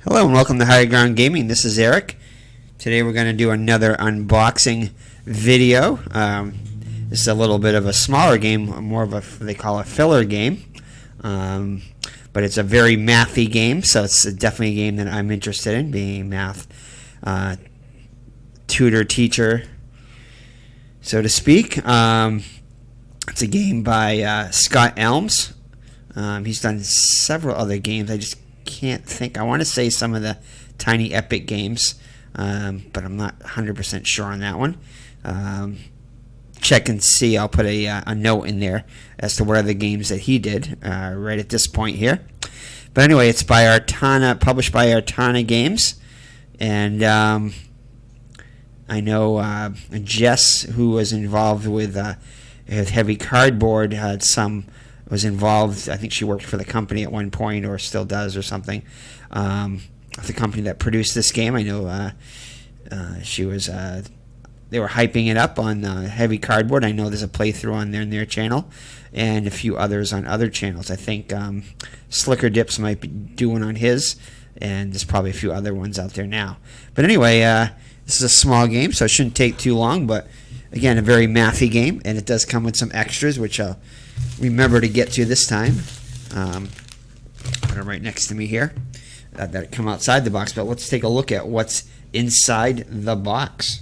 Hello and welcome to Higher Ground Gaming. This is Eric. Today we're going to do another unboxing video. This is a little bit of a smaller game, more of a, they call a filler game. But it's a very mathy game, so it's definitely a game that I'm interested in, being a math tutor, teacher, so to speak. It's a game by Scott Almes. He's done several other games. I just can't think. I want to say some of the Tiny Epic games, but I'm not 100% sure on that one. Check and see. I'll put a note in there as to what other games that he did right at this point here. But anyway, it's by Artana, published by Artana Games, and I know Jess, who was involved with Heavy Cardboard, was involved. I think she worked for the company at one point, or still does, or something. The company that produced this game, I know she was. They were hyping it up on Heavy Cardboard. I know there's a playthrough on their channel, and a few others on other channels. I think Slicker Dips might be doing on his, and there's probably a few other ones out there now. But anyway, this is a small game, so it shouldn't take too long. But again, a very mathy game, and it does come with some extras, which I'll remember to get to this time. Put them right next to me here. That come outside the box, but let's take a look at what's inside the box.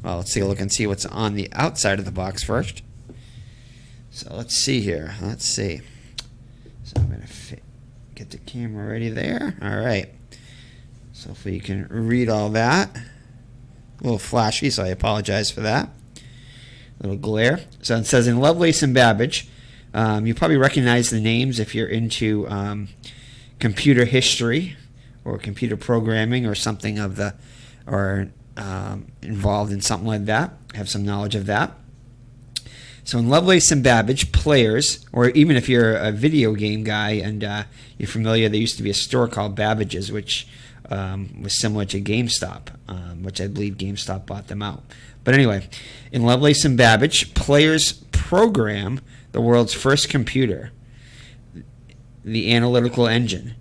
Well, let's take a look and see what's on the outside of the box first. So let's see here. Let's see. So I'm going to get the camera ready there. All right. So hopefully you can read all that. A little flashy, so I apologize for that. A little glare. So it says, in Lovelace and Babbage, you probably recognize the names if you're into computer history or computer programming or something of the, or involved in something like that, have some knowledge of that. So in Lovelace and Babbage, players, or even if you're a video game guy and you're familiar, there used to be a store called Babbage's, which was similar to GameStop, which I believe GameStop bought them out. But anyway, in Lovelace and Babbage, players program the world's first computer, the analytical engine,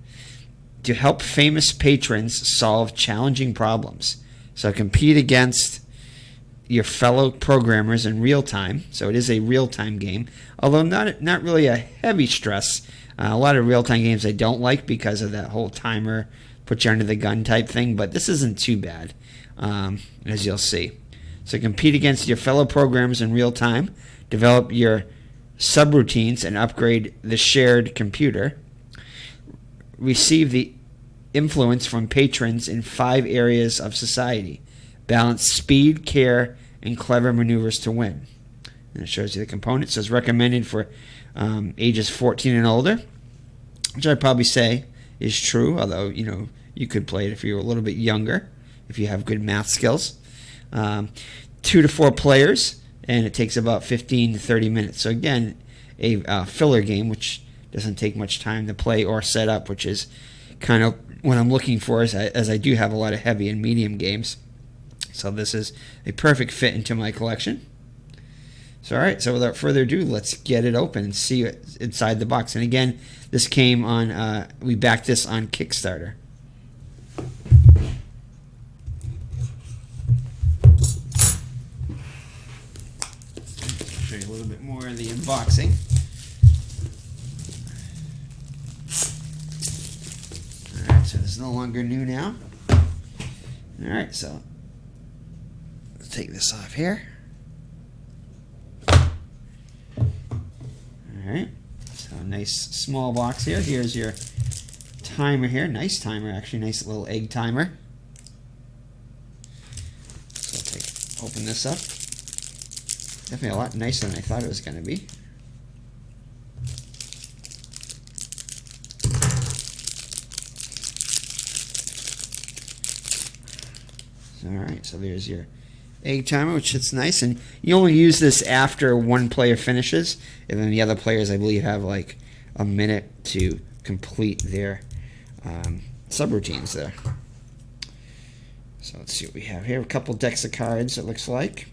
to help famous patrons solve challenging problems. So compete against your fellow programmers in real time. So it is a real-time game, although not really a heavy stress. A lot of real-time games I don't like because of that whole timer, put you under the gun type thing, but this isn't too bad, as you'll see. So compete against your fellow programmers in real time, develop your subroutines, and upgrade the shared computer. Receive the influence from patrons in 5 areas of society. Balance speed, care, and clever maneuvers to win. And it shows you the components. It says recommended for ages 14 and older, which I'd probably say is true, although you could play it if you're a little bit younger, if you have good math skills. 2 to 4 players, and it takes about 15 to 30 minutes. So again, a filler game, which doesn't take much time to play or set up, which is kind of what I'm looking for, as I do have a lot of heavy and medium games. So this is a perfect fit into my collection. So all right, so without further ado, let's get it open and see what's inside the box. And again, this came on, we backed this on Kickstarter. Show you a little bit more of the unboxing. Alright, so this is no longer new now. Alright, so let's take this off here. Alright, so a nice small box here. Here's your timer here. Nice timer, actually. Nice little egg timer. So open this up. Definitely a lot nicer than I thought it was going to be. Alright, so there's your egg timer, which is nice. And you only use this after one player finishes, and then the other players, I believe, have like a minute to complete their subroutines there. So let's see what we have here. A couple decks of cards, it looks like.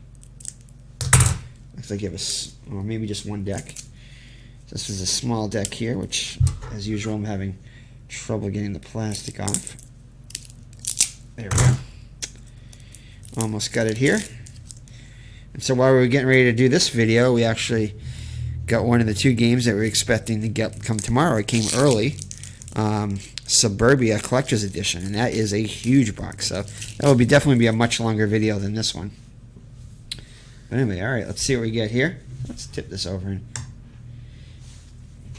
Looks like you have or maybe just one deck. This is a small deck here, which, as usual, I'm having trouble getting the plastic off. There we go. Almost got it here. And so while we were getting ready to do this video, we actually got one of the 2 games that we were expecting to come tomorrow. It came early. Suburbia Collector's Edition, and that is a huge box, so that will definitely be a much longer video than this one. But anyway, alright, let's see what we get here. Let's tip this over, and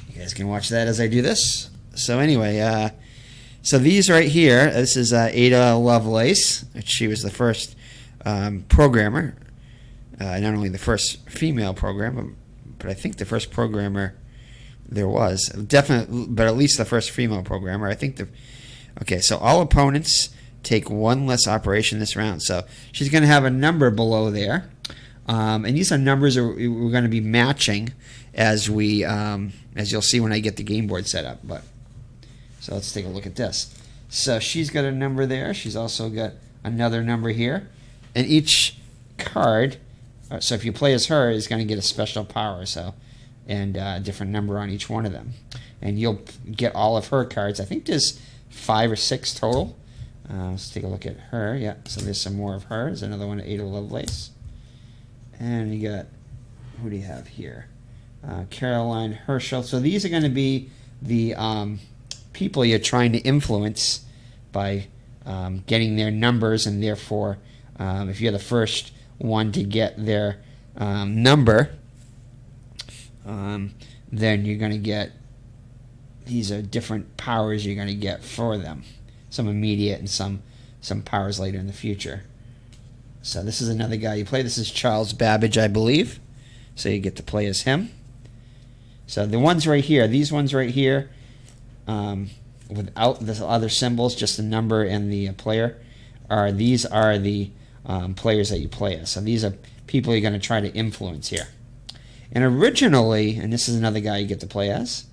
you guys can watch that as I do this. So anyway, so these right here, this is Ada Lovelace. She was the first programmer, not only the first female programmer, but I think the first programmer there was. Definitely, but at least the first female programmer. I think okay, so all opponents take 1 less operation this round. So she's going to have a number below there. And these are numbers we're going to be matching as you'll see when I get the game board set up. So let's take a look at this. So she's got a number there. She's also got another number here. And each card, so if you play as her, is going to get a special power. And a different number on each one of them. And you'll get all of her cards. I think there's 5 or 6 total. Let's take a look at her. Yeah, so there's some more of her. There's another one, Ada Lovelace. And you got, who do you have here? Caroline Herschel. So these are going to be the people you're trying to influence by getting their numbers, and therefore, if you're the first one to get their number, then you're going to get, these are different powers you're going to get for them. Some immediate and some powers later in the future. So this is another guy you play. This is Charles Babbage, I believe. So you get to play as him. So the ones right here, these ones right here, without the other symbols, just the number and the player, these are the players that you play as. So these are people you're going to try to influence here. And originally, and this is another guy you get to play as,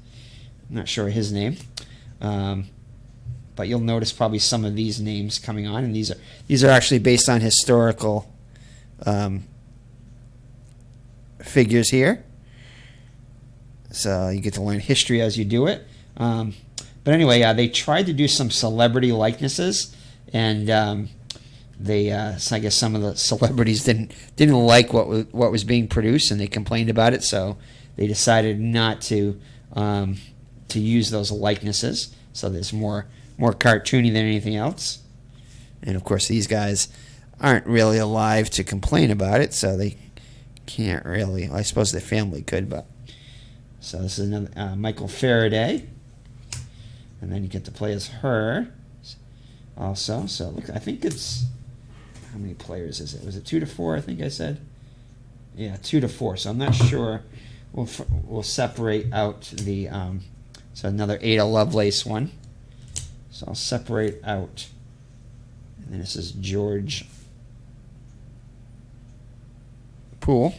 I'm not sure his name, but you'll notice probably some of these names coming on, and these are actually based on historical figures here. So you get to learn history as you do it. But anyway, they tried to do some celebrity likenesses, and so I guess some of the celebrities didn't like what was being produced, and they complained about it. So they decided not to use those likenesses. So there's more cartoony than anything else. And of course, these guys aren't really alive to complain about it, so they can't really. I suppose their family could, but so this is another Michael Faraday, and then you get to play as her also. So look, I think it's. How many players is it? Was it 2 to 4? I think I said. Yeah, 2 to 4. So I'm not sure. We'll separate out the. So another Ada Lovelace one. So I'll separate out. And then this is George Poole.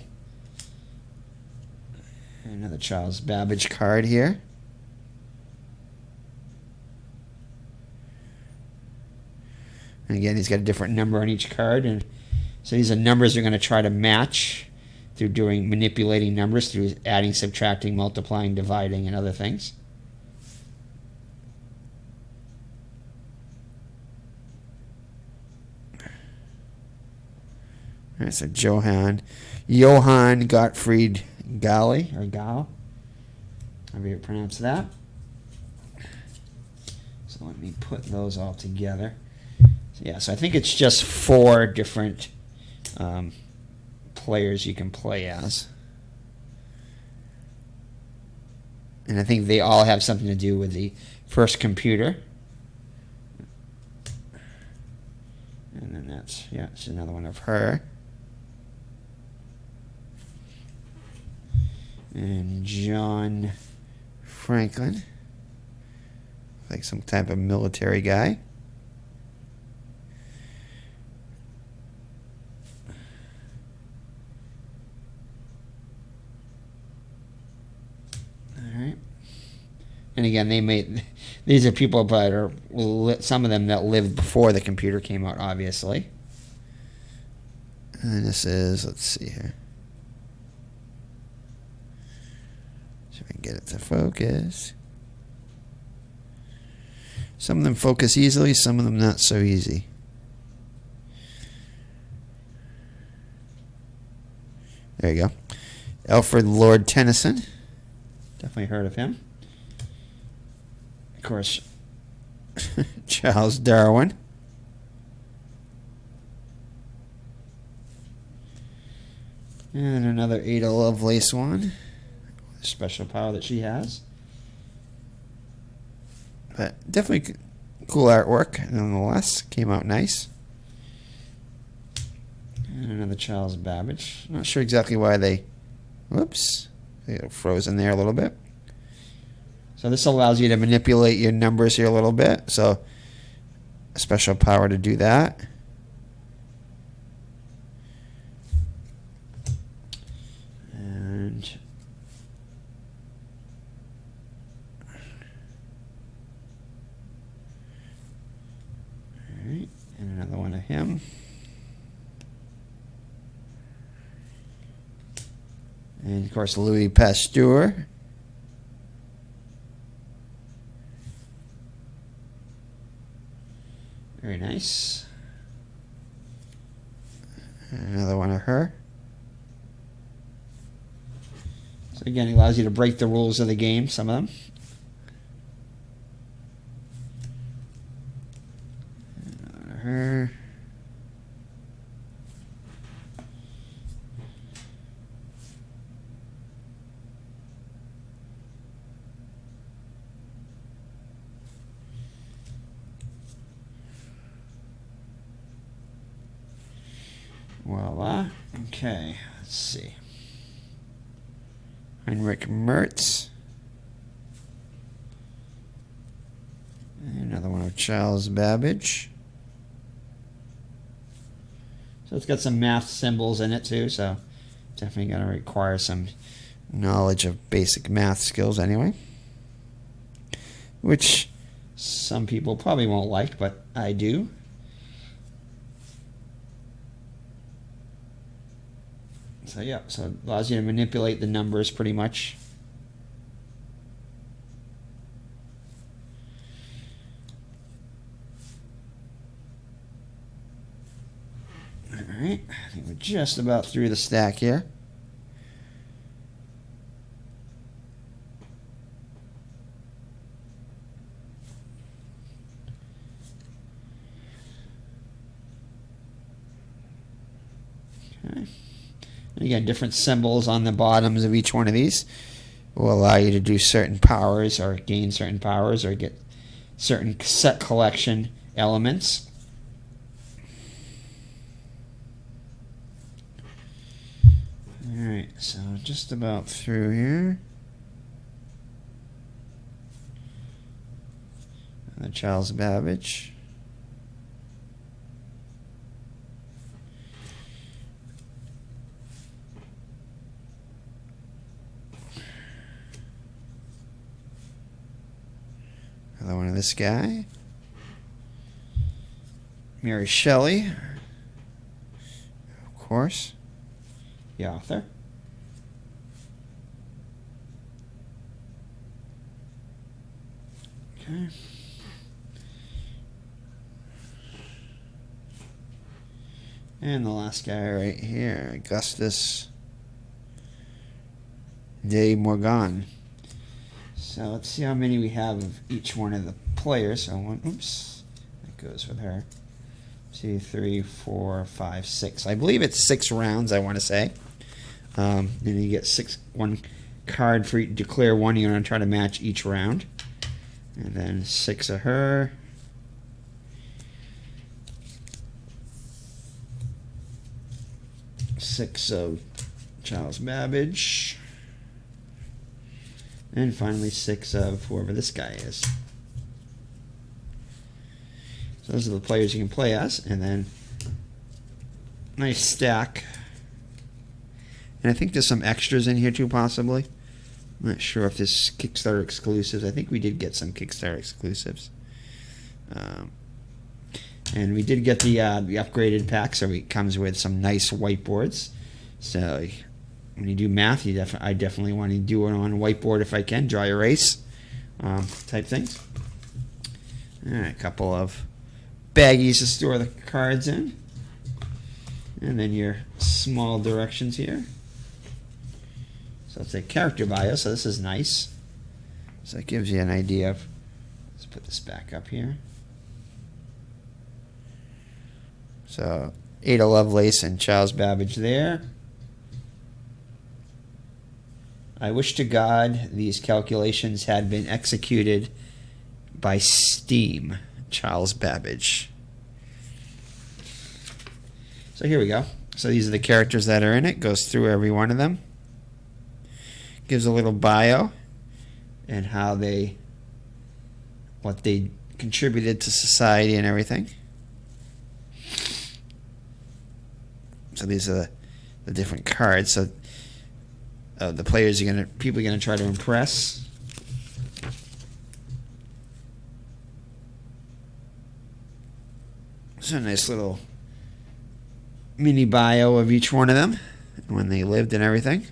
Another Charles Babbage card here. And again, he's got a different number on each card, and so these are numbers you're going to try to match through manipulating numbers, through adding, subtracting, multiplying, dividing, and other things. All right, so Johann Gottfried Gali, or Gal, however you pronounce that. So let me put those all together. Yeah, so I think it's just 4 different players you can play as. And I think they all have something to do with the first computer. And then that's another one of her. And John Franklin, like some type of military guy. And again, these are people, but some of them that lived before the computer came out, obviously. And this is, let's see here. See if I can get it to focus. Some of them focus easily, some of them not so easy. There you go. Alfred Lord Tennyson. Definitely heard of him. Of course, Charles Darwin. And another Ada Lovelace one. Special power that she has. But definitely cool artwork, nonetheless. Came out nice. And another Charles Babbage. Not sure exactly why they... Whoops. They got frozen there a little bit. So this allows you to manipulate your numbers here a little bit. So a special power to do that. And all right, and another one of him. And of course Louis Pasteur. Very nice. Another one of her. So again, it allows you to break the rules of the game, some of them. Another one of her. Voila. Okay, let's see. Heinrich Mertz. And another one of Charles Babbage. So it's got some math symbols in it too, so definitely going to require some knowledge of basic math skills anyway. Which some people probably won't like, but I do. So yeah, so it allows you to manipulate the numbers pretty much. Alright, I think we're just about through the stack here. Okay. And again, different symbols on the bottoms of each one of these will allow you to do certain powers or gain certain powers or get certain set collection elements. Alright, so just about through here. And the Charles Babbage. Another one of this guy. Mary Shelley. Of course. The author. Okay. And the last guy right here, Augustus de Morgan. So let's see how many we have of each one of the players. So one, oops, that goes with her. 2, 3, 4, 5, 6. I believe it's 6 rounds, I want to say. And you get one card for each, declare one. You're going to try to match each round. And then 6 of her. Six of Charles Babbage. And finally 6 of whoever this guy is. So those are the players you can play as. And then nice stack. And I think there's some extras in here too, possibly. I'm not sure if this Kickstarter exclusives. I think we did get some Kickstarter exclusives. And we did get the upgraded pack, so it comes with some nice whiteboards. So when you do math, I definitely want to do it on a whiteboard if I can, dry erase type things. Alright, a couple of baggies to store the cards in. And then your small directions here. So it's a character bio, so this is nice. So it gives you an idea of, let's put this back up here. So Ada Lovelace and Charles Babbage there. I wish to God these calculations had been executed by steam. Charles Babbage. So here we go. So these are the characters that are in it. Goes through every one of them. Gives a little bio and how what they contributed to society and everything. So these are the different cards. So the players people are gonna try to impress. So a nice little mini bio of each one of them, when they lived and everything.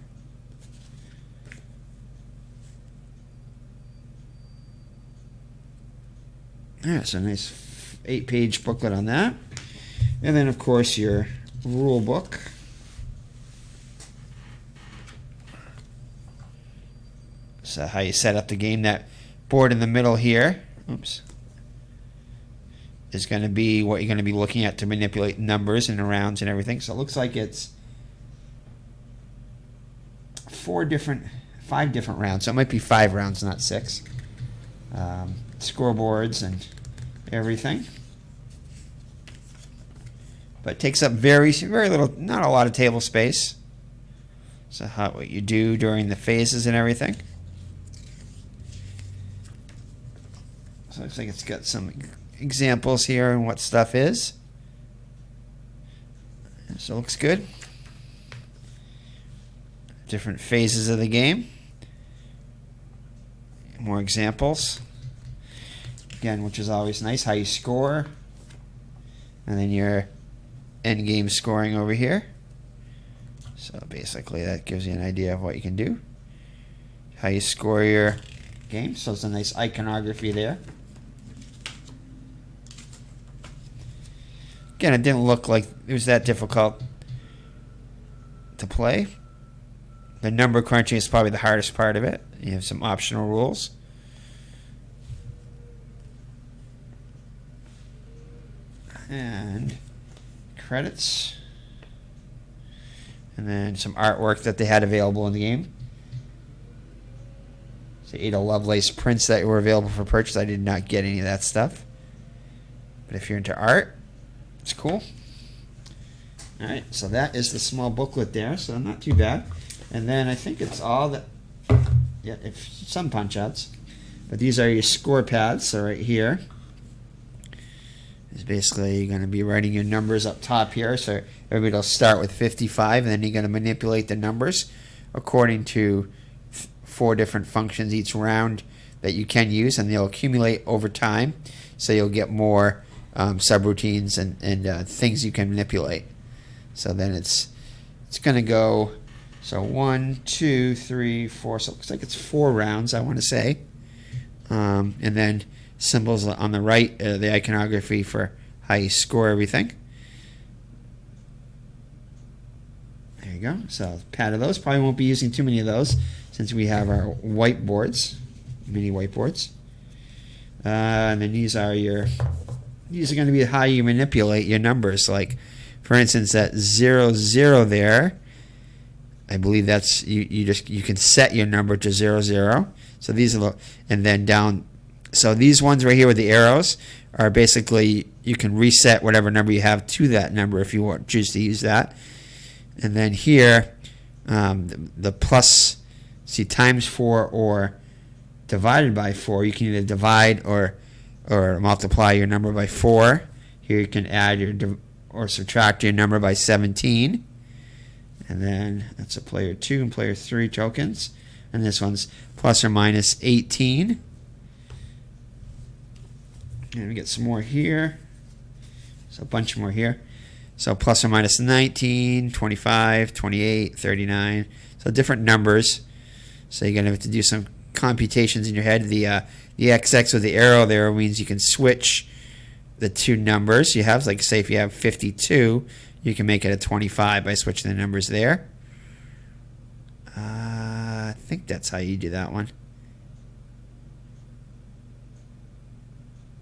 Yeah, so a nice 8-page booklet on that. And then, of course, your rule book. So how you set up the game. That board in the middle here, oops, is going to be what you're going to be looking at to manipulate numbers and rounds and everything. So it looks like it's 5 different rounds. So it might be 5 rounds, not 6. Scoreboards and everything. But it takes up very little, not a lot of table space. So what you do during the phases and everything. So it looks like it's got some examples here and what stuff is. So it looks good. Different phases of the game. More examples. Again, which is always nice, how you score. And then your end game scoring over here. So basically that gives you an idea of what you can do. How you score your game. So it's a nice iconography there. Again, it didn't look like it was that difficult to play. The number crunching is probably the hardest part of it. You have some optional rules. And credits. And then some artwork that they had available in the game. So Ada Lovelace prints that were available for purchase. I did not get any of that stuff. But if you're into art, it's cool. Alright, so that is the small booklet there, so not too bad. And then I think it's all that, yeah, some punch outs. But these are your score pads, so right here is basically you're going to be writing your numbers up top here. So everybody will start with 55, and then you're going to manipulate the numbers according to 4 different functions each round that you can use, and they'll accumulate over time. So you'll get more subroutines and things you can manipulate. So then it's going to go, so 1, 2, 3, 4, so it looks like it's 4 rounds, I want to say. And then symbols on the right, the iconography for how you score everything. There you go. So a pad of those. Probably won't be using too many of those since we have our whiteboards, mini whiteboards. And then these are going to be how you manipulate your numbers. Like, for instance, that 0, 0 there, I believe that's you can set your number to 0, 0. So these are and then down. So these ones right here with the arrows are basically you can reset whatever number you have to that number if you choose to use that. And then here, the plus, see, times 4 or divided by 4. You can either divide or multiply your number by 4. Here you can add or subtract your number by 17. And then that's a player 2 and player 3 tokens. And this one's plus or minus 18. And we get some more here. So a bunch more here. So plus or minus 19, 25, 28, 39. So different numbers. So you're going to have to do some computations in your head. The The XX with the arrow there means you can switch the two numbers you have. Like say if you have 52, you can make it a 25 by switching the numbers there. I think that's how you do that one.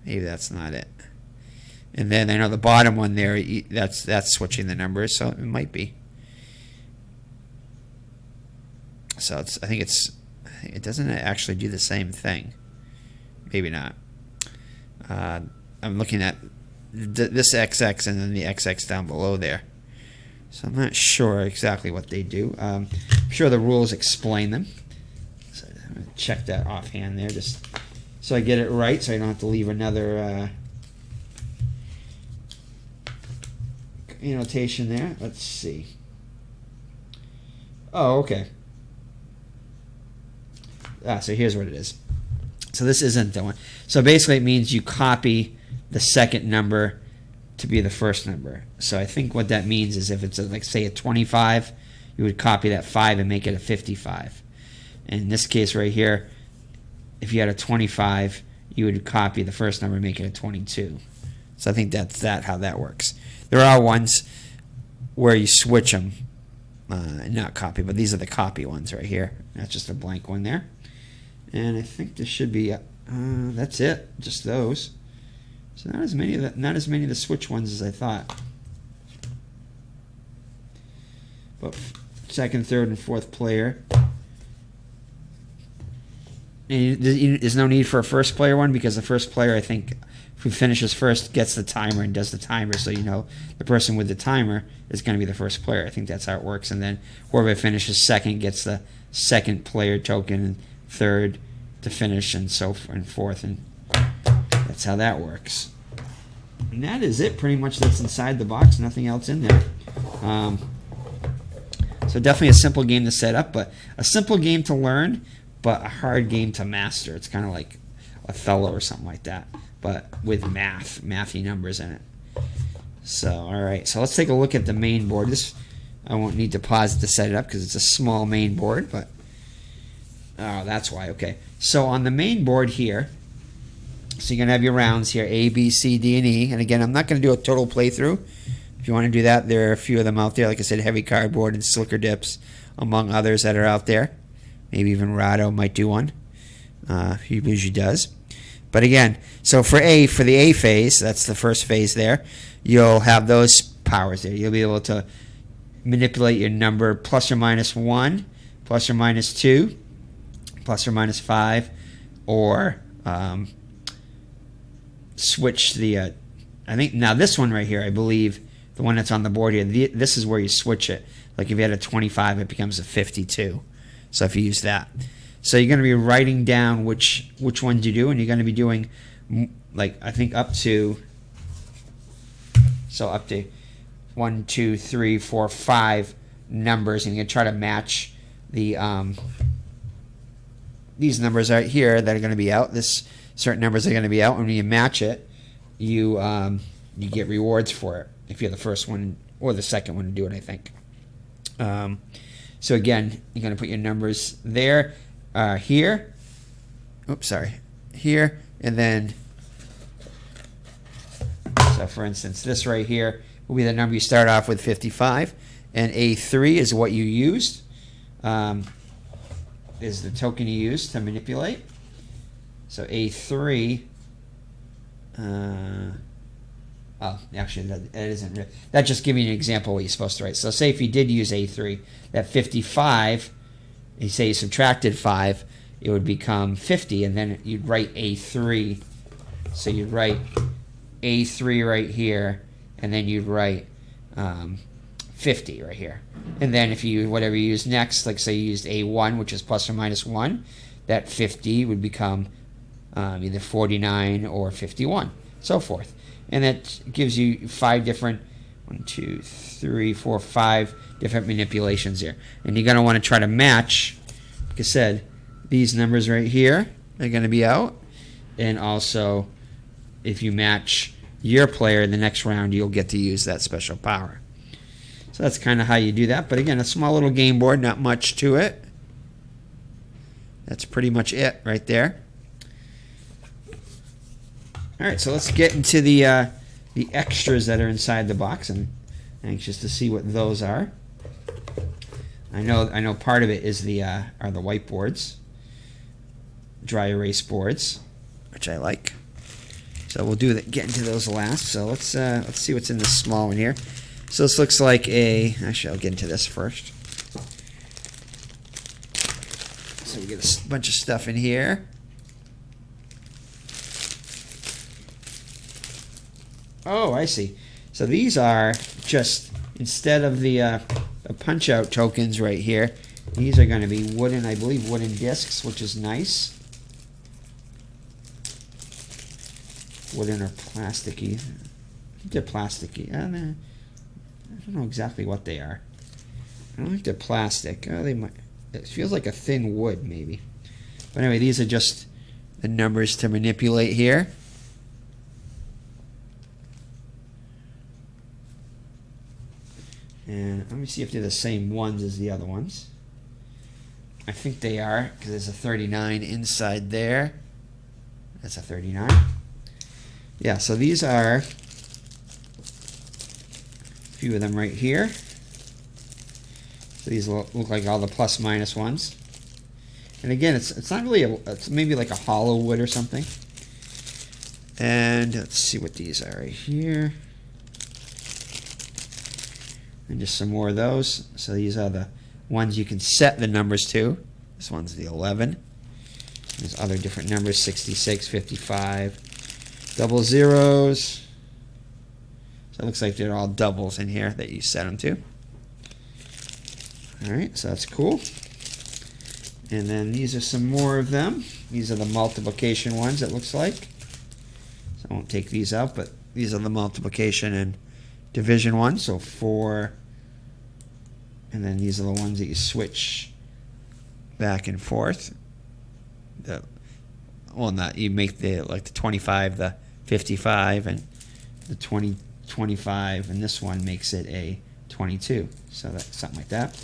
Maybe that's not it. And then I know the bottom one there, that's switching the numbers, so it might be. So I think it doesn't actually do the same thing. Maybe not. I'm looking at this XX and then the XX down below there. So I'm not sure exactly what they do. I'm sure the rules explain them. So I'm going to check that offhand there just so I get it right, so I don't have to leave another annotation there. Let's see. Oh, okay. So here's what it is. So this isn't the one. So basically it means you copy the second number to be the first number. So I think what that means is if it's like say a 25, you would copy that 5 and make it a 55. And in this case right here, if you had a 25, you would copy the first number and make it a 22. So I think that's how that works. There are ones where you switch them, not copy, but these are the copy ones right here. That's just a blank one there. And I think this should be that's it, just those. So not as many of the switch ones as I thought. But second, third, and fourth player. And there's no need for a first player one because the first player, I think, who finishes first gets the timer and does the timer, so you know the person with the timer is going to be the first player. I think that's how it works. And then whoever finishes second gets the second player token, and third to finish, and so and fourth, and that's how that works. And that is it, pretty much. That's inside the box. Nothing else in there. So definitely a simple game to set up, but a simple game to learn, but a hard game to master. It's kind of like Othello or something like that, but with mathy numbers in it. So, all right. So let's take a look at the main board. This I won't need to pause to set it up because it's a small main board, but oh, that's why. Okay. So on the main board here, so you're going to have your rounds here, A, B, C, D, and E. And again, I'm not going to do a total playthrough. If you want to do that, there are a few of them out there. Like I said, Heavy Cardboard and Slicker Dips, among others that are out there. Maybe even Rado might do one. He usually does. But again, so for the A phase, that's the first phase there, you'll have those powers there. You'll be able to manipulate your number plus or minus 1, plus or minus 2, plus or minus 5, or switch the, I think, now this one right here, I believe, the one that's on the board here, this is where you switch it. Like if you had a 25, it becomes a 52. So if you use that. So you're going to be writing down which ones you do, and you're going to be doing, like, I think up to 1, 2, 3, 4, 5 numbers, and you're going to try to match the these numbers right here that are going to be out. This certain numbers are going to be out, and when you match it, you get rewards for it if you're the first one or the second one to do it, I think. So again, you're going to put your numbers there, here. Oops, sorry. Here, and then, so for instance, this right here will be the number you start off with, 55, and A3 is what you used, is the token you used to manipulate. So A3, oh, actually, that isn't real. That just gives you an example of what you're supposed to write. So say if you did use A3, that 55, you say you subtracted 5, it would become 50, and then you'd write A3. So you'd write A3 right here, and then you'd write 50 right here. And then if you, whatever you use next, like say you used A1, which is plus or minus 1, that 50 would become either 49 or 51, so forth. And that gives you 5 different, 1, 2, 3, 4, 5 different manipulations here. And you're going to want to try to match, like I said, these numbers right here are going to be out. And also, if you match your player in the next round, you'll get to use that special power. So that's kind of how you do that. But again, a small little game board, not much to it. That's pretty much it right there. All right, so let's get into the extras that are inside the box. I'm anxious to see what those are. I know part of it is are the whiteboards, dry erase boards, which I like. So we'll get into those last. So let's see what's in this small one here. So this looks like actually I'll get into this first. So we get a bunch of stuff in here. Oh, I see. So these are just, instead of the punch-out tokens right here, these are going to be wooden, I believe, wooden discs, which is nice. Wooden or plasticky. I think they're plasticky. I don't know exactly what they are. I don't think they're plastic. Oh, they might. It feels like a thin wood, maybe. But anyway, these are just the numbers to manipulate here. And let me see if they're the same ones as the other ones. I think they are, because there's a 39 inside there. That's a 39. Yeah, so these are a few of them right here. So these look like all the plus minus ones. And again, it's not really it's maybe like a hollow wood or something. And let's see what these are right here. And just some more of those. So these are the ones you can set the numbers to. This one's the 11. There's other different numbers, 66, 55, double zeros. So it looks like they're all doubles in here that you set them to. All right, so that's cool. And then these are some more of them. These are the multiplication ones, it looks like. So I won't take these out, but these are the multiplication and division ones. So 4, and then these are the ones that you switch back and forth. You make the 25, the 55, and the 20, 25, and this one makes it a 22. So that's something like that.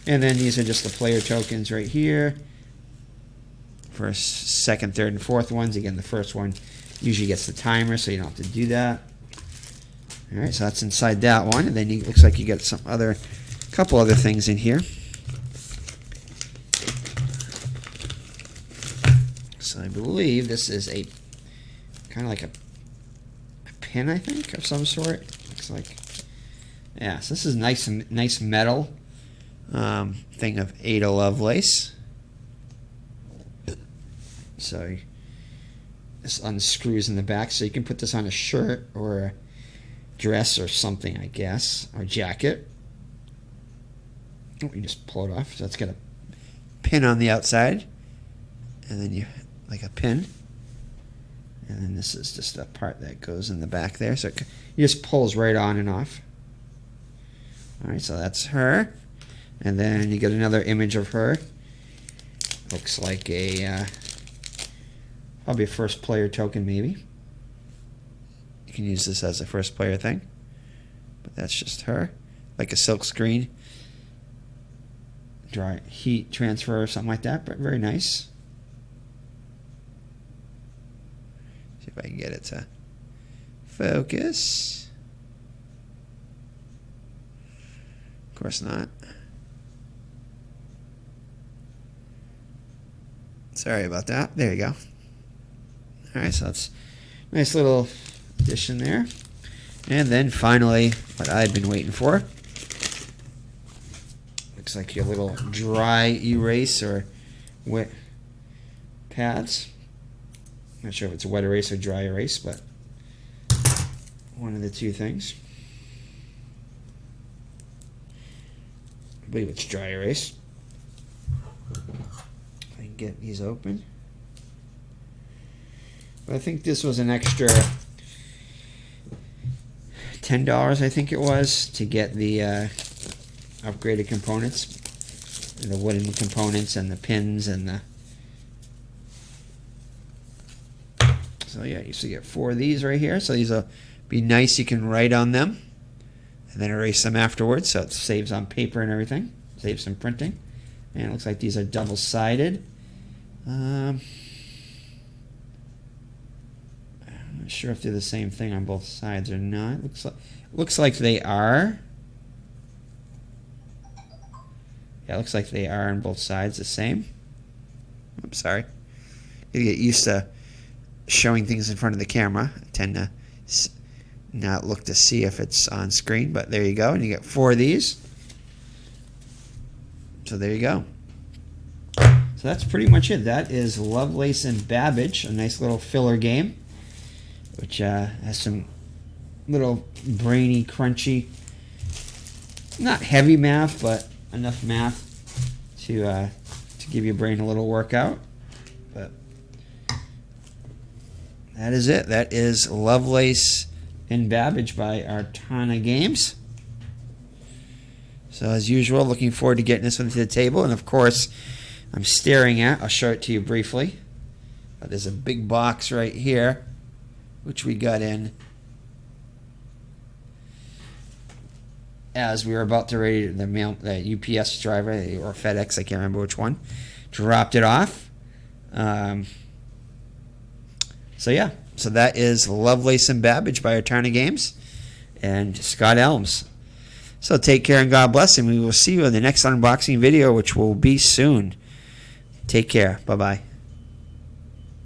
And then these are just the player tokens right here. First, second, third, and fourth ones. Again, the first one usually gets the timer, so you don't have to do that. All right, so that's inside that one. And then it looks like you get couple other things in here. So I believe this is a kind of like a pin, I think, of some sort. Looks like, yeah. So this is nice metal thing of Ada Lovelace. So this unscrews in the back, so you can put this on a shirt or a dress or something, I guess, or jacket. Oh, you just pull it off. So it's got a pin on the outside, and then you like a pin, and then this is just a part that goes in the back there. So it just pulls right on and off. All right, so that's her, and then you get another image of her. Looks like probably a first player token, maybe. You can use this as a first player thing, but that's just her, like a silk screen. Dry heat transfer or something like that, but very nice. See if I can get it to focus. Of course not. Sorry about that. There you go. Alright, so that's a nice little addition there. And then finally, what I've been waiting for. Looks like your little dry erase or wet pads. Not sure if it's a wet erase or dry erase, but one of the two things. I believe it's dry erase. I can get these open. But I think this was an extra $10, I think it was, to get the upgraded components, the wooden components and the pins and the. So yeah, you see, get 4 of these right here. So these will be nice. You can write on them and then erase them afterwards. So it saves on paper and everything. Saves some printing. And it looks like these are double-sided. Not sure if they're the same thing on both sides or not. Looks like they are. Yeah, looks like they are on both sides the same. I'm sorry. You get used to showing things in front of the camera. I tend to not look to see if it's on screen, but there you go. And you get 4 of these. So there you go. So that's pretty much it. That is Lovelace and Babbage, a nice little filler game, which has some little brainy, crunchy, not heavy math, but enough math to give your brain a little workout. But that is it. That is Lovelace and Babbage by Artana Games. So as usual, looking forward to getting this one to the table. And of course, I'm staring at, I'll show it to you briefly. But there's a big box right here, which we got in as we were about to ready the UPS driver or FedEx, I can't remember which one, dropped it off. So yeah, so that is Lovelace and Babbage by Artana Games and Scott Almes. So take care and God bless, and we will see you in the next unboxing video, which will be soon. Take care. Bye-bye.